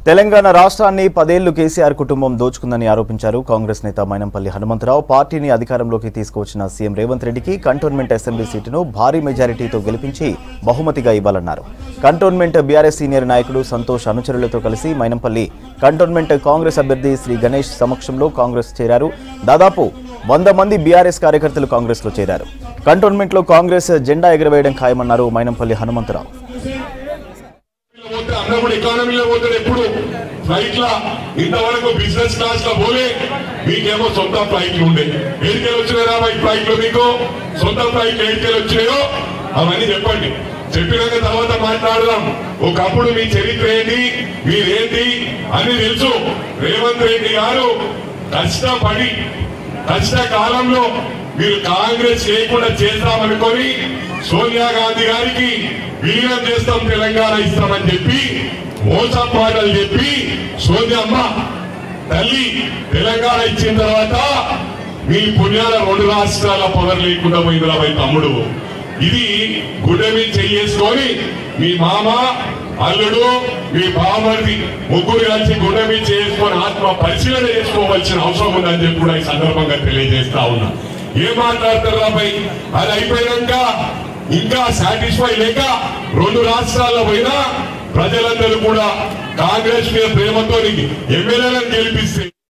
తెలంగాణ రాష్ట్రాన్ని 10 ఏళ్లు కేసీఆర్ కుటుంబం దోచుకుందని ఆరోపించారు కాంగ్రెస్ నేత మైనంపల్లి హనుమంతరావు. పార్టీని అధికారంలోకి తీసుకువచ్చిన సీఎం రేవంత్ రెడ్డికి కంటోన్మెంట్ అసెంబ్లీ సీటును భారీ మెజారిటీతో గెలిపించి బహుమతిగా ఇవ్వాలన్నారు. కంటోన్మెంట్ బీఆర్ఎస్ సీనియర్ నాయకుడు సంతోష్ అనుచరులతో కలిసి మైనంపల్లి కంటోన్మెంట్ కాంగ్రెస్ అభ్యర్థి శ్రీ గణేష్ సమక్షంలో కాంగ్రెస్ చేరారు. దాదాపు 100 మంది బీఆర్ఎస్ కార్యకర్తలు కాంగ్రెస్ లో చేరారు. కంటోన్మెంట్ లో కాంగ్రెస్ జెండా ఎగరవేయడం ఖాయమన్నారు మైనంపల్లి హనుమంతరావు. ఎకానమీలో పోతాడు ఎప్పుడు ఫ్లైట్ లా ఇంతవరకు బిజినెస్ క్లాస్ లో పోలే. మీకేమో సొంత ఫ్లైట్లు ఉండే. ఏడికెళ్ళి వచ్చినారా ఫ్లైట్ లో? మీకు సొంత ఫ్లైట్లు ఏడికెళ్ళి వచ్చినాయో అవన్నీ చెప్పండి. చెప్పినాక తర్వాత మాట్లాడదాం. ఒకప్పుడు మీ చరిత్ర ఏంటి, మీరేంటి అని తెలుసు. రేవంత్ రెడ్డి గారు కష్టపడి కష్టకాలంలో మీరు కాంగ్రెస్ చేయకుండా చేస్తామనుకొని సోనియా గాంధీ గారికి విలీనం చేస్తాం, తెలంగాణ ఇస్తామని చెప్పి మోసం మాటలు చెప్పి సోనియమ్మ తల్లి తెలంగాణ ఇచ్చిన తర్వాత మీ పుణ్యాల 2 రాష్ట్రాల పొగరు లేకుండా పోయిందిరా తమ్ముడు. ఇది గుడ్డ మీద చేసుకొని మీ మామ అల్లుడు మీ బామర్ది ముగ్గురు కలిసి గుడ్డ మీద చేసుకొని ఆత్మ పరిశీలన చేసుకోవాల్సిన అవసరం ఉందని చెప్పి కూడా ఈ సందర్భంగా తెలియజేస్తా ఉన్నా. ఏం మాట్లాడతారు రాబాయ్? అది అయిపోయాక ఇంకా సాటిస్ఫై లేక 2 రాష్ట్రాల్లో పోయినా ప్రజలందరూ కూడా కాంగ్రెస్ మీద ప్రేమతో ఎమ్మెల్యేలను గెలిపిస్తే